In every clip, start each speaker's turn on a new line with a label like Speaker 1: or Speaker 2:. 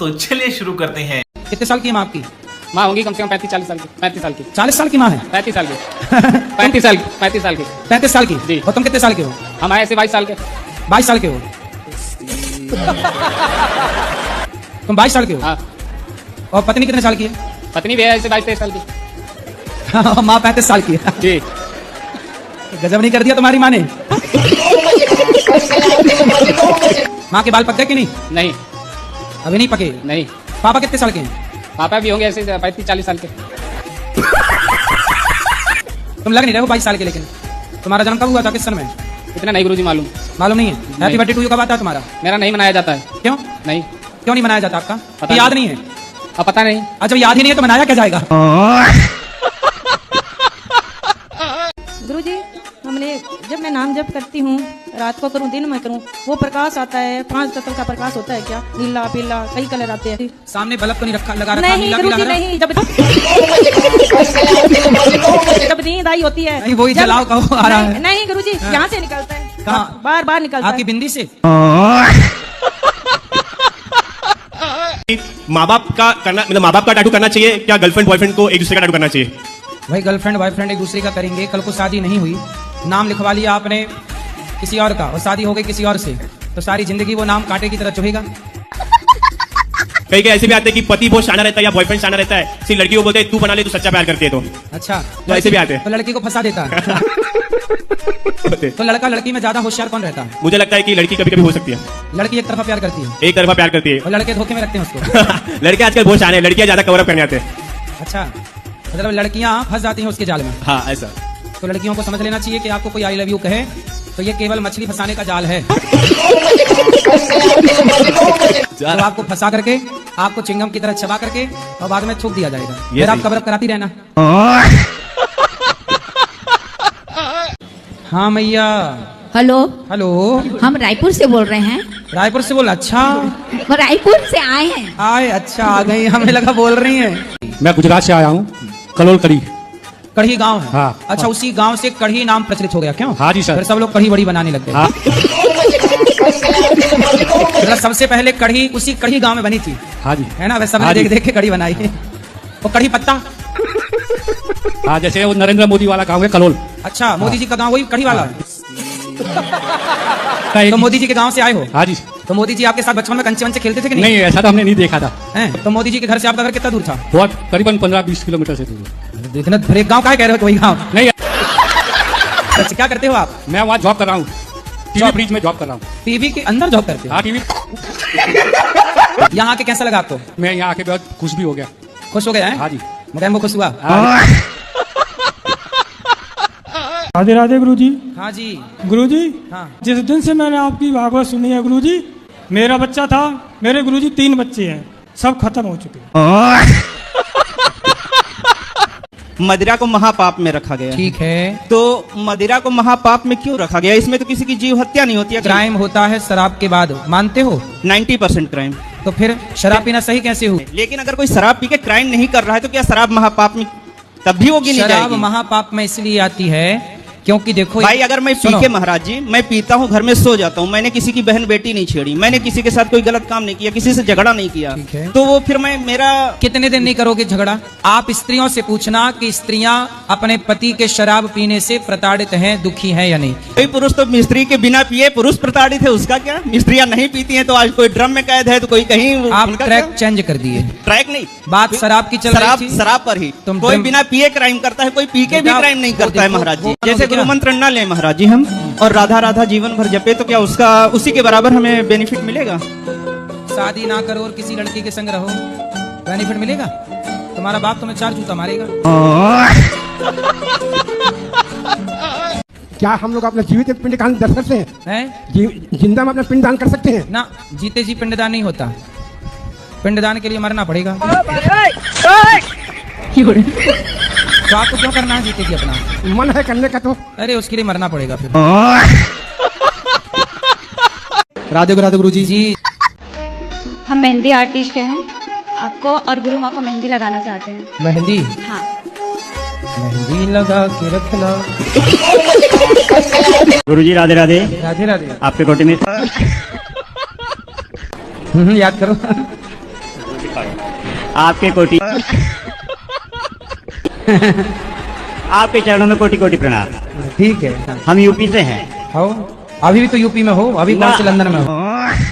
Speaker 1: तो चलिए शुरू करते हैं।
Speaker 2: कितने साल की है माँ आपकी?
Speaker 3: माँ होंगी कम से कम 35-40 साल की। 35 साल की।
Speaker 2: 40 साल की माँ है?
Speaker 3: 35 साल की। 35 साल की।
Speaker 2: 35 साल की
Speaker 3: जी।
Speaker 2: और तुम कितने साल के हो?
Speaker 3: हम आए ऐसे 22 साल के।
Speaker 2: 22 साल के हो? तुम 22 साल के हो?
Speaker 3: हाँ।
Speaker 2: और पत्नी कितने साल की है?
Speaker 3: पत्नी भी है ऐसे 22-23 साल की।
Speaker 2: माँ 35 साल की है।
Speaker 3: जी।
Speaker 2: गजब नहीं कर दिया तुम्हारी माँ ने। माँ के बाल पक गए कि नहीं?
Speaker 3: नहीं।
Speaker 2: अभी नहीं पके?
Speaker 3: नहीं।
Speaker 2: पापा कितने साल के हैं?
Speaker 3: पापा भी होंगे ऐसे 35-40 साल के।
Speaker 2: तुम लग नहीं रहे हो 22 साल के, लेकिन तुम्हारा जन्म कब हुआ था, किस सन में?
Speaker 3: इतना नहीं गुरुजी मालूम।
Speaker 2: मालूम नहीं है? हैप्पी बर्थडे टू यू कब आता है तुम्हारा?
Speaker 3: मेरा नहीं मनाया जाता है।
Speaker 2: क्यों?
Speaker 3: नहीं।
Speaker 2: क्यों नहीं मनाया जाता आपका?
Speaker 3: पता
Speaker 2: याद नहीं है?
Speaker 3: अब पता नहीं।
Speaker 2: अच्छा, याद ही नहीं है तो मनाया क्या जाएगा?
Speaker 4: गुरुजी, हमने जब मैं नाम जप करती हूँ, रात को करूँ दिन में करूँ, वो प्रकाश आता है, 5 तत्व का प्रकाश होता है क्या? नीला पीला कई कलर आते हैं।
Speaker 2: सामने बल्ब तो नहीं रखा, लगा रखा?
Speaker 4: नहीं
Speaker 2: नीला
Speaker 4: गुरुजी
Speaker 2: पीला हरा?
Speaker 4: नहीं, जब नींद आई होती है
Speaker 2: नहीं, वही जलाओ कहो आ रहा है।
Speaker 4: नहीं गुरुजी, यहाँ से निकलता है,
Speaker 2: कहाँ?
Speaker 4: बार बार निकलता
Speaker 2: आपकी
Speaker 4: है।
Speaker 2: बिंदी से?
Speaker 5: माँ बाप का करना, मतलब माँ बाप का टैटू करना चाहिए क्या गर्लफ्रेंड बॉयफ्रेंड को एक दूसरे का टैटू करना चाहिए?
Speaker 2: भाई गर्लफ्रेंड बॉयफ्रेंड एक दूसरे का करेंगे, कल को शादी नहीं हुई, नाम लिखवा लिया आपने किसी और का और शादी हो गई किसी और से, तो सारी जिंदगी वो नाम कांटे की तरह चुभेगा।
Speaker 5: कई कई ऐसे भी आते हैं कि पति बहुत शाना रहता है या बॉयफ्रेंड शाना रहता है, सिर्फ लड़की को बोलते हैं तू बना ले, तू सच्चा प्यार करती है। तो
Speaker 2: अच्छा,
Speaker 5: तो ऐसे भी आते हैं।
Speaker 2: तो लड़की को फंसा देता है। तो लड़का लड़की में ज्यादा होशियार कौन रहता है?
Speaker 5: मुझे लगता है कि लड़की कभी कभी हो सकती है,
Speaker 2: लड़की एक तरफा प्यार करती है
Speaker 5: एक तरफा प्यार करती है
Speaker 2: और लड़के धोखे में रखते हैं उसको।
Speaker 5: लड़के आजकल बहुत शाने हैं, लड़कियां ज्यादा कवर अप करने आते हैं।
Speaker 2: अच्छा, मतलब लड़कियां फंस जाती हैं उसके जाल में।
Speaker 5: हाँ ऐसा।
Speaker 2: तो लड़कियों को समझ लेना चाहिए कि आपको कोई आई लव यू कहे तो ये केवल मछली फंसाने का जाल है। तो आपको फंसा करके आपको चिंगम की तरह चबा करके और बाद में थूक दिया जाएगा, फिर आप कवर अप कराती रहना। हाँ मैया।
Speaker 6: हेलो।
Speaker 2: हेलो,
Speaker 6: हम रायपुर से बोल रहे हैं।
Speaker 2: रायपुर से बोल? अच्छा,
Speaker 6: वो रायपुर से आए हैं।
Speaker 2: आए अच्छा आ गई, हमें लगा बोल रही हैं।
Speaker 7: मैं गुजरात से आया हूँ, कलोल कड़ी।
Speaker 2: कढ़ी गांव है?
Speaker 7: हाँ।
Speaker 2: अच्छा, उसी गांव से कढ़ी नाम प्रचलित हो गया क्यों?
Speaker 7: हाँ जी सर।
Speaker 2: फिर सब लोग कढ़ी बड़ी बनाने लग गए।
Speaker 7: हाँ।
Speaker 2: मतलब सबसे पहले कढ़ी उसी कढ़ी गांव में बनी थी।
Speaker 7: हाँ जी।
Speaker 2: है ना? वैसे
Speaker 7: हाँ
Speaker 2: देख
Speaker 7: जी।
Speaker 2: देख के कढ़ी बनाई है। वो कढ़ी पत्ता?
Speaker 7: हाँ, जैसे वो नरेंद्र मोदी वाला गाँव है कलोल।
Speaker 2: अच्छा, मोदी जी का गांव वही कढ़ी वाला है?
Speaker 7: नहीं,
Speaker 2: तो मोदी जी के गांव से आए हो?
Speaker 7: हाँ जी।
Speaker 2: तो मोदी जी आपके साथ बचपन में कंचे वंचे खेलते थे कि नहीं?
Speaker 7: नहीं, ऐसा तो हमने नहीं देखा था।
Speaker 2: हैं? तो मोदी जी के घर से आपका घर कितना दूर था?
Speaker 7: बहुत करीबन 15-20 किलोमीटर से दूर।
Speaker 2: देखना, फिर एक गांव का कह रहे हो कि वही गांव?
Speaker 7: नहीं,
Speaker 2: अच्छा, क्या करते हो आप?
Speaker 7: मैं वहाँ जॉब कर रहा हूँ, टीवी ब्रिज में जॉब कर रहा हूँ।
Speaker 2: टीवी के अंदर जॉब करते हो?
Speaker 7: हाँ, टीवी।
Speaker 2: यहाँ के कैसा लगा आपको?
Speaker 7: मैं यहाँ आके बहुत खुश भी हो गया।
Speaker 2: खुश हो गया है?
Speaker 7: हाँ जी।
Speaker 2: मगर वो खुश हुआ?
Speaker 8: राधे राधे गुरुजी।
Speaker 2: हाँ जी।
Speaker 8: गुरुजी,
Speaker 2: हाँ।
Speaker 8: जिस दिन से मैंने आपकी भागवत सुनी है गुरुजी, मेरा बच्चा था, मेरे गुरुजी 3 बच्चे हैं, सब खत्म हो चुके हैं।
Speaker 9: मदिरा को महापाप में रखा गया।
Speaker 2: ठीक है,
Speaker 9: तो मदिरा को महापाप में क्यों रखा गया? इसमें तो किसी की जीव हत्या नहीं होती है।
Speaker 2: क्राइम होता है शराब के बाद, मानते हो?
Speaker 9: 90% क्राइम।
Speaker 2: तो फिर शराब पीना सही कैसे हो?
Speaker 9: लेकिन अगर कोई शराब पी के क्राइम नहीं कर रहा है तो क्या शराब महापाप में तब भी वो गिनी
Speaker 2: शराब
Speaker 9: जाएगी?
Speaker 2: महापाप में इसलिए आती है क्योंकि देखो
Speaker 9: भाई, अगर मैं पी के, महाराज जी, मैं पीता हूँ, घर में सो जाता हूँ, मैंने किसी की बहन बेटी नहीं छेड़ी, मैंने किसी के साथ कोई गलत काम नहीं किया, किसी से झगड़ा नहीं किया,
Speaker 2: ठीक है।
Speaker 9: तो वो फिर मेरा
Speaker 2: कितने दिन नहीं करोगे झगड़ा? आप स्त्रियों से पूछना कि स्त्रियां अपने पति के शराब पीने से प्रताड़ित हैं, दुखी हैं या नहीं?
Speaker 9: कोई पुरुष तो मिस्त्री के बिना पिए पुरुष प्रताड़ित है, उसका क्या? मिस्त्रियां नहीं पीती हैं तो आज कोई ड्रम में कैद है तो कोई कहीं।
Speaker 2: आप ट्रैक चेंज कर दिए।
Speaker 9: ट्रैक नहीं,
Speaker 2: बात शराब की चल रही थी।
Speaker 9: शराब पर ही।
Speaker 2: तुम
Speaker 9: कोई बिना पिए क्राइम करता है, कोई पी के भी क्राइम नहीं करता है महाराज जी। जैसे गुरु मंत्र न ले महाराज जी हम, और राधा राधा जीवन भर जपे, तो क्या उसका उसी के बराबर हमें बेनिफिट मिलेगा?
Speaker 2: शादी ना करो और किसी लड़की के संग रहो, बेनिफिट मिलेगा? तुम्हारा बाप तुम्हें 4 जूता मारेगा।
Speaker 10: क्या हम लोग अपना जीवित पिंड दान कर सकते हैं? जिंदा में अपना पिंड दान कर सकते हैं?
Speaker 2: ना, जीते जी पिंडदान नहीं होता, पिंडदान के लिए मरना पड़ेगा। तो आपको क्यों करना है जीते जी? अपना
Speaker 10: मन है करने का तो।
Speaker 2: अरे उसके लिए मरना पड़ेगा फिर।
Speaker 7: राधे राधे गुरुजी जी।
Speaker 11: हम मेहंदी आर्टिस्ट हैं, आपको और गुरु माँ को मेहंदी लगाना चाहते हैं।
Speaker 2: मेहंदी?
Speaker 11: हाँ।
Speaker 2: मेहंदी लगा के रखना।
Speaker 12: गुरुजी राधे राधे।
Speaker 2: राधे राधे।
Speaker 12: आपके कोटे में
Speaker 2: याद करो।
Speaker 1: आपके कोटि आपके चरणों में कोटि कोटि प्रणाम।
Speaker 2: ठीक है।
Speaker 1: हम यूपी से हैं।
Speaker 2: हो अभी भी तो यूपी में हो, अभी कौन से लंदन में हो?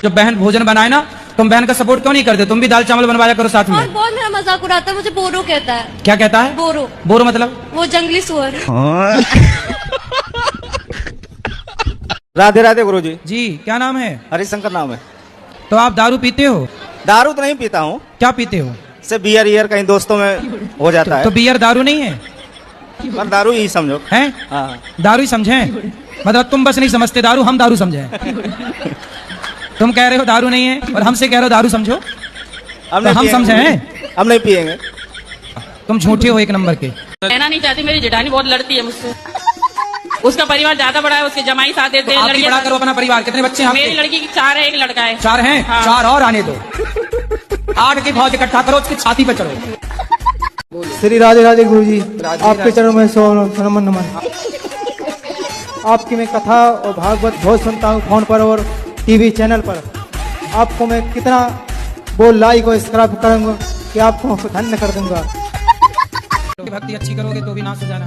Speaker 2: जब बहन भोजन बनाए ना, तुम बहन का सपोर्ट क्यों नहीं करते? तुम भी दाल चावल बनवाया करो साथ में।
Speaker 11: और बहुत मेरा मजाक उड़ाता है, मुझे बोरो कहता है।
Speaker 2: क्या कहता है?
Speaker 11: बोरो।
Speaker 2: बोरो मतलब?
Speaker 11: वो जंगली सुअर।
Speaker 9: राधे राधे गुरुजी।
Speaker 2: जी क्या नाम है?
Speaker 9: हरिशंकर नाम है।
Speaker 2: तो आप दारू पीते हो?
Speaker 9: दारू तो नहीं पीता हूँ।
Speaker 2: क्या पीते हो?
Speaker 9: से बियर ईयर कहीं दोस्तों में हो जाता है।
Speaker 2: तो बियर दारू नहीं है?
Speaker 9: पर दारू ही समझो।
Speaker 2: हैं?
Speaker 9: हाँ।
Speaker 2: दारू ही समझे? मतलब तुम बस नहीं समझते दारू, हम दारू समझे। तुम कह रहे हो दारू नहीं है और हमसे कह रहे हो दारू समझो, तो हम समझे हैं?
Speaker 9: हम नहीं पिएंगे।
Speaker 2: तुम झूठे हो एक नंबर के।
Speaker 12: कहना नहीं चाहती, मेरी जेठानी बहुत लड़ती है मुझसे। उसका परिवार ज्यादा बड़ा है, उसके जमाई साथ देते हैं।
Speaker 2: आप बड़ा करो अपना परिवार। कितने बच्चे हैं?
Speaker 12: मेरी लड़की की 4 है, एक लड़का है।
Speaker 2: 4 हैं?
Speaker 12: हाँ।
Speaker 2: 4 और आने दो। 8 की फौज इकट्ठा करो, उसकी छाती पे चढ़ो।
Speaker 8: श्री राधे राधे गुरुजी, आपके चरणों में नमन नमन। आपकी मैं कथा और भागवत बहुत सुनता हूँ फोन पर और टीवी चैनल पर। आपको मैं कितना वो लाइक और सब्सक्राइब करूंगा कि आपको धन्य कर दूंगा।
Speaker 2: भक्ति अच्छी करोगे तो भी नाश हो जाना।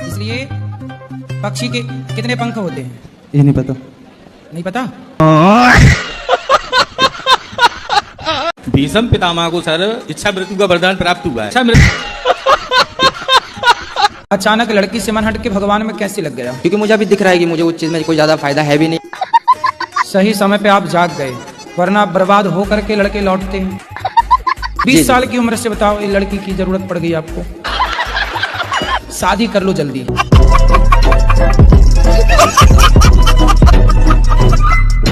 Speaker 2: इसलिए पक्षी के कितने पंख होते हैं?
Speaker 9: ये नहीं पता।
Speaker 2: नहीं पता?
Speaker 7: भीषम पितामह को सर इच्छा मृत्यु का वरदान प्राप्त हुआ है।
Speaker 2: अचानक लड़की से मन हट के भगवान में कैसे लग गया?
Speaker 3: क्योंकि मुझे अभी दिख रहा है कि मुझे उस चीज में कोई ज्यादा फायदा है भी नहीं।
Speaker 2: सही समय पे आप जाग गए, वरना बर्बाद हो करके लड़के लौटते हैं। 20 साल की उम्र से बताओ, ये लड़की की जरूरत पड़ गई आपको, शादी कर लो जल्दी।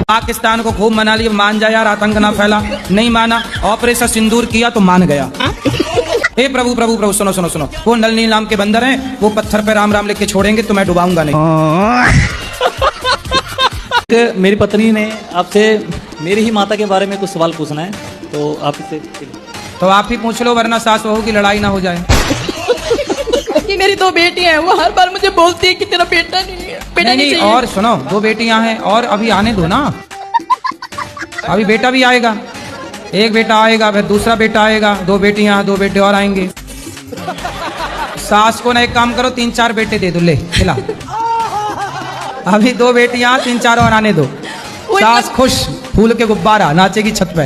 Speaker 2: पाकिस्तान को खूब मना लिया, मान जा यार, आतंक ना फैला। नहीं माना, ऑपरेशन सिंदूर किया तो मान गया। हे प्रभु प्रभु प्रभु, सुनो सुनो सुनो, वो नल नील नाम के बंदर हैं, वो पत्थर पे राम राम लिख के छोड़ेंगे तो मैं डुबाऊंगा नहीं।
Speaker 13: मेरी पत्नी ने आपसे मेरी ही माता के बारे में कुछ सवाल पूछना है, तो आप इससे
Speaker 2: तो आप ही पूछ लो, वरना सास बहू की लड़ाई ना हो जाए।
Speaker 4: कि मेरी 2 बेटियां हैं, वो हर बार मुझे बोलती है कि तेरा बेटा नहीं है, बेटा नहीं चाहिए।
Speaker 2: और सुनो, 2 बेटियां हैं और अभी आने दो ना, अभी बेटा भी आएगा। एक बेटा आएगा, फिर दूसरा बेटा आएगा, 2 बेटियां, 2 बेटे और आएंगे। सास को ना एक काम करो, 3-4 बेटे दे दो, ले खिला। अभी 2 बेटियां, 3-4 और आने दो। सास खुश, फूल के गुब्बारा, नाचेगी छत पे।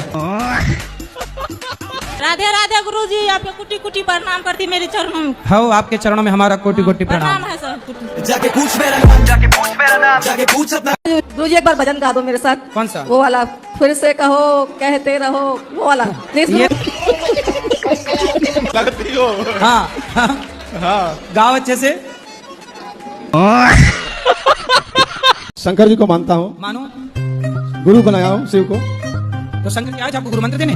Speaker 4: राधे राधे गुरुजी, आपको कुटी कुटी प्रणाम करती मेरे चरणों में।
Speaker 2: हो आपके चरणों में हमारा कोटि कोटि प्रणाम।
Speaker 4: है सर। गुरुजी एक बार भजन गा दो मेरे साथ।
Speaker 2: कौन सा?
Speaker 4: वो वाला, फिर से कहो कहते रहो, वो वाला प्लीज।
Speaker 2: हाँ हाँ, गाओ अच्छे से।
Speaker 10: शंकर जी को मानता हूँ,
Speaker 2: मानो
Speaker 10: गुरु बनाया हूँ शिव को।
Speaker 2: तो शंकर जी आए थे आपको गुरु मंत्र देने?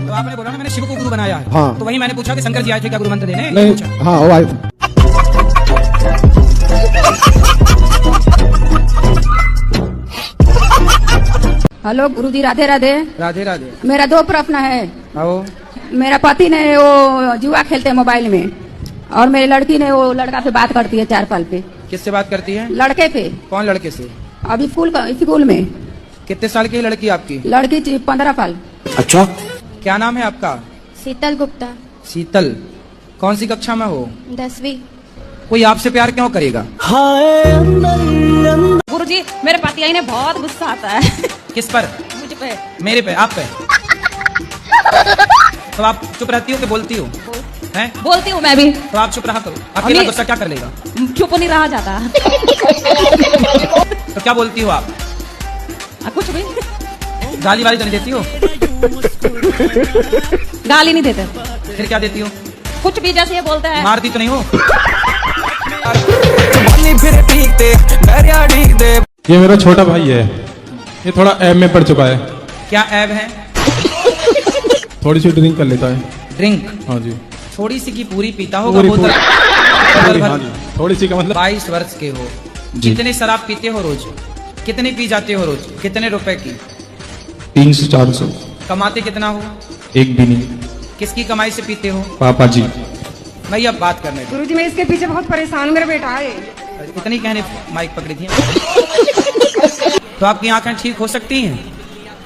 Speaker 2: तो आपने बोला ना मैंने शिव को गुरु बनाया है।
Speaker 10: हाँ।
Speaker 2: तो वही मैंने पूछा कि शंकर जी आए थे क्या गुरु मंत्र देने?
Speaker 10: नहीं, हाँ वो आए थे।
Speaker 6: हेलो गुरुजी, राधे राधे।
Speaker 2: राधे राधे।
Speaker 6: मेरा 2 प्रश्न है।
Speaker 2: आओ।
Speaker 6: मेरा पति ने वो जुआ खेलते हैं मोबाइल में, और मेरी लड़की ने वो लड़का से बात करती है 4 साल पे।
Speaker 2: किससे बात करती है?
Speaker 6: लड़के पे।
Speaker 2: कौन लड़के से?
Speaker 6: अभी स्कूल में।
Speaker 2: कितने साल की लड़की आपकी?
Speaker 6: लड़की 15 साल।
Speaker 2: अच्छा, क्या नाम है आपका?
Speaker 11: शीतल गुप्ता।
Speaker 2: शीतल, कौन सी कक्षा में हो?
Speaker 11: 10वीं।
Speaker 2: कोई आपसे प्यार क्यों करेगा?
Speaker 4: गुरुजी मेरे पति आई ने बहुत गुस्सा आता है।
Speaker 2: किस पर?
Speaker 4: मुझ पे।
Speaker 2: मेरे पे? आप पे? तो आप चुप रहती हो कि बोलती हो? हैं?
Speaker 4: बोलती हूँ मैं भी।
Speaker 2: तो आप चुप रहा करो, अकेला गुस्सा क्या कर लेगा?
Speaker 4: चुप नहीं रहा जाता।
Speaker 2: तो क्या बोलती हो आप?
Speaker 4: कुछ भी।
Speaker 2: गाली वाली तो नहीं देती हो?
Speaker 4: गाली नहीं देते।
Speaker 2: फिर क्या देती हो?
Speaker 4: कुछ भी, जैसे ये बोलते हैं।
Speaker 2: मारती तो नहीं हो?
Speaker 14: ये मेरा छोटा भाई है, ये थोड़ा ऐब में पड़ चुका है।
Speaker 2: क्या ऐब है?
Speaker 14: थोड़ी सी ड्रिंक कर लेता है।
Speaker 2: ड्रिंक?
Speaker 14: हाँ जी।
Speaker 2: थोड़ी सी की पूरी पीता होगा? बोतल?
Speaker 14: हाँ जी, थोड़ी सी का मतलब।
Speaker 2: 22 वर्ष के हो, कितने शराब पीते हो रोज? कितनी पी जाते हो रोज? कितने रुपए की?
Speaker 14: 300-400।
Speaker 2: कमाते कितना हो?
Speaker 14: एक भी नहीं।
Speaker 2: किसकी कमाई से पीते हो?
Speaker 14: पापा जी।
Speaker 2: भाई अब बात करने दो।
Speaker 15: गुरुजी मैं इसके पीछे बहुत परेशान हूं, मेरा बेटा है।
Speaker 2: इतनी कहने माइक पकड़ी थी। तो आपकी आंखें ठीक हो सकती हैं?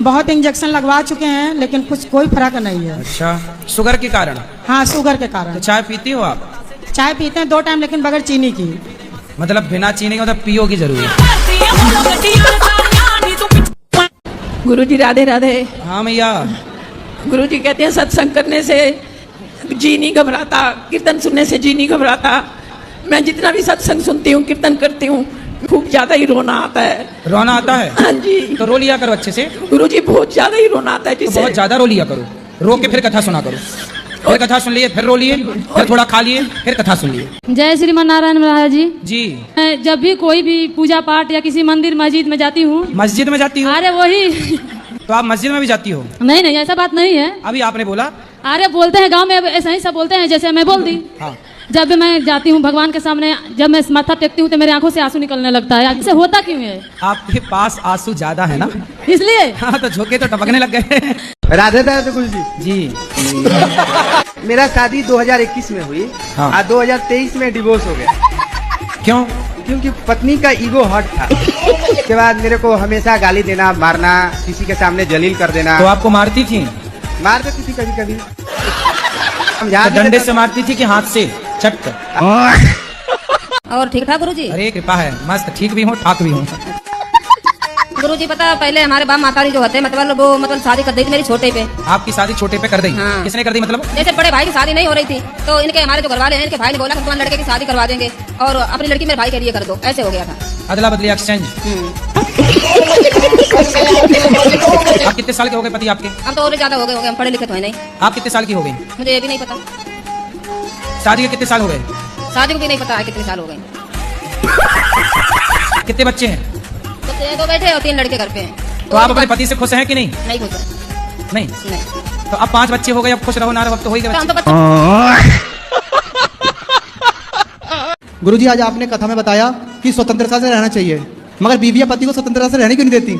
Speaker 4: बहुत इंजेक्शन लगवा चुके हैं लेकिन कुछ कोई फर्क नहीं है।
Speaker 2: अच्छा, शुगर के कारण?
Speaker 4: हाँ, शुगर के कारण।
Speaker 2: तो चाय पीती हो आप?
Speaker 4: चाय पीते हैं 2 टाइम, लेकिन बगैर चीनी की।
Speaker 2: मतलब बिना चीनी के, मतलब पियोगी जरूर।
Speaker 6: गुरुजी राधे राधे।
Speaker 2: हाँ मैया।
Speaker 6: गुरुजी कहते हैं सत्संग करने से जी नहीं घबराता, कीर्तन सुनने से जी नहीं घबराता। मैं जितना भी सत्संग सुनती हूँ, कीर्तन करती हूँ, खूब ज्यादा ही रोना आता है।
Speaker 2: रोना आता है?
Speaker 6: हाँ जी।
Speaker 2: तो रो लिया करो अच्छे से।
Speaker 6: गुरुजी बहुत ज्यादा ही रोना आता है
Speaker 2: तो
Speaker 6: जिससे।
Speaker 2: बहुत ज्यादा रो लिया करो, रो के फिर कथा सुना करो। फिर कथा सुन लिए, फिर रो लिए, फिर थोड़ा खा लिए, फिर कथा सुन लिए।
Speaker 16: जय श्रीमान नारायण महाराज जी।
Speaker 2: जी।
Speaker 16: मैं जब भी कोई भी पूजा पाठ या किसी मंदिर मस्जिद में जाती हूँ।
Speaker 2: मस्जिद में जाती हूँ?
Speaker 16: अरे वही।
Speaker 2: तो आप मस्जिद में भी जाती हो?
Speaker 16: नहीं नहीं, ऐसा बात नहीं है।
Speaker 2: अभी आपने बोला।
Speaker 16: अरे बोलते हैं गांव में ऐसा ही सब बोलते हैं, जैसे मैं बोल दी।
Speaker 2: हाँ।
Speaker 16: जब भी मैं जाती हूँ भगवान के सामने, जब मैं माथा टेकती हूँ तो मेरी आंखों से आंसू निकलने लगता है। इससे होता क्यों है?
Speaker 2: आपके पास आंसू ज्यादा है ना,
Speaker 16: इसलिए।
Speaker 2: हाँ, तो झोंके तो टपकने लग गए।
Speaker 8: राधे राधे गुरु जी।
Speaker 2: जी।
Speaker 8: मेरा शादी 2021 में हुई।
Speaker 2: हाँ।
Speaker 8: और 2023 में डिवोर्स हो गया।
Speaker 2: क्यों?
Speaker 8: क्योंकि पत्नी का ईगो हर्ट था। उसके बाद मेरे को हमेशा गाली देना, मारना, किसी के सामने जलील कर देना।
Speaker 2: तो आपको मारती थी?
Speaker 8: मार देती थी कभी कभी।
Speaker 2: तो डंडे से मारती थी कि हाथ से चट कर?
Speaker 6: और ठीक ठाक गुरुजी?
Speaker 2: अरे कृपा है, मस्त ठीक भी हूँ, ठाक भी हूँ।
Speaker 6: गुरुजी पता है, पहले हमारे बाप माताजी जो होते हैं, मतलब शादी कर दी थी मेरी छोटे पे।
Speaker 2: आपकी शादी छोटे पे कर दी?
Speaker 6: हाँ।
Speaker 2: किसने कर दी मतलब?
Speaker 6: जैसे बड़े भाई की शादी नहीं हो रही थी तो इनके हमारे जो घरवाले हैं, इनके भाई ने बोला कि तुम्हारे लड़के की शादी करवा देंगे और अपनी लड़की मेरे भाई के लिए कर दो। ऐसे हो गया था,
Speaker 2: अदला बदली एक्सचेंज। आप कितने साल के हो गए पति आपके?
Speaker 6: हम तो और ज्यादा हो गए, हम पढ़े लिखे तो है नहीं।
Speaker 2: आप कितने साल की हो गई?
Speaker 6: मुझे ये भी नहीं पता।
Speaker 2: शादी के कितने साल हो गए?
Speaker 6: शादी को भी नहीं पता है कितने साल हो गए।
Speaker 2: कितने बच्चे हैं?
Speaker 6: तो बैठे और 3 लड़के घर पे हैं।
Speaker 2: तो आप अपने पति से खुश हैं कि नहीं?
Speaker 6: नहीं खुश।
Speaker 2: नहीं। तो अब 5 बच्चे हो गए, अब खुश रहो ना रहो, अब तो हो ही गए।
Speaker 8: गुरुजी आज आपने कथा में बताया कि स्वतंत्रता से रहना चाहिए, मगर बीवियां पति को स्वतंत्रता से रहने क्यों नहीं देती?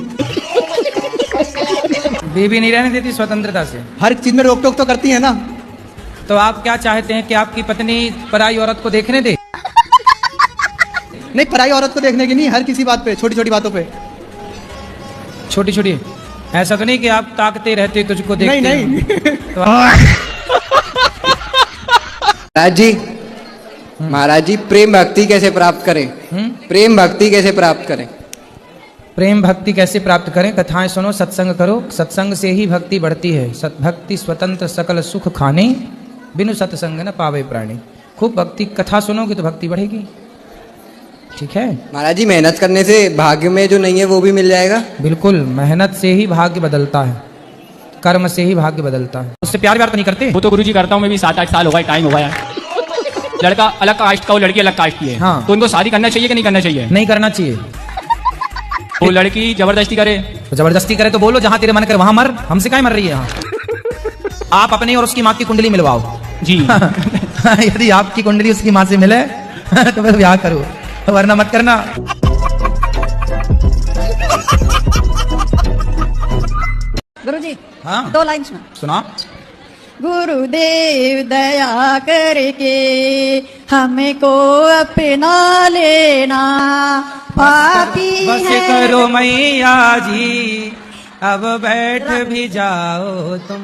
Speaker 2: बीवी नहीं रहने देती स्वतंत्रता से?
Speaker 8: हर चीज में रोक टोक तो करती है ना।
Speaker 2: तो आप क्या चाहते हैं कि आपकी पत्नी पराई औरत को देखने दे?
Speaker 8: नहीं, पराई औरत को देखने की नहीं, हर किसी बात पे, छोटी छोटी बातों पे।
Speaker 2: छोटी छोटी? ऐसा तो नहीं कि आप ताकते रहते तुझको देखते?
Speaker 8: नहीं नहीं।
Speaker 2: तो
Speaker 3: महाराज जी, महाराज जी, प्रेम भक्ति कैसे प्राप्त करें? प्रेम भक्ति कैसे प्राप्त करें?
Speaker 2: प्रेम भक्ति कैसे प्राप्त करें? कथाएं सुनो, सत्संग करो, सत्संग से ही भक्ति बढ़ती है। भक्ति स्वतंत्र सकल सुख खाने, बिनु सत्संग न पावे प्राणी। खूब भक्ति कथा सुनोगे तो भक्ति बढ़ेगी। ठीक है
Speaker 3: महाराज जी, मेहनत करने से भाग्य में जो नहीं है वो भी मिल जाएगा?
Speaker 2: बिल्कुल, मेहनत से ही भाग्य बदलता है, कर्म से ही भाग्य बदलता है। उससे प्यार व्यार तो नहीं करते?
Speaker 7: वो तो गुरुजी करता हूँ मैं भी, 7-8 साल हो गए, टाइम हो गया। लड़का अलग कास्ट का और लड़की अलग कास्ट की है।
Speaker 2: हाँ।
Speaker 7: तो उनको शादी करना चाहिए कि नहीं करना चाहिए?
Speaker 2: नहीं करना चाहिए।
Speaker 7: वो लड़की जबरदस्ती करे?
Speaker 2: तो जबरदस्ती करे तो बोलो जहां तेरे मन करे वहां मर, हमसे काहे मर रही है यहाँ? आप अपनी और उसकी माँ की कुंडली मिलवाओ
Speaker 7: जी।
Speaker 2: यदि आपकी कुंडली उसकी माँ से मिले तो फिर ब्याह करो, वरना मत करना।
Speaker 6: गुरुजी
Speaker 2: हाँ
Speaker 6: 2 लाइन
Speaker 2: सुना।
Speaker 6: गुरुदेव दया करके हमको अपना लेना, पापी
Speaker 2: बस करो मैया जी, अब बैठ भी जाओ तुम।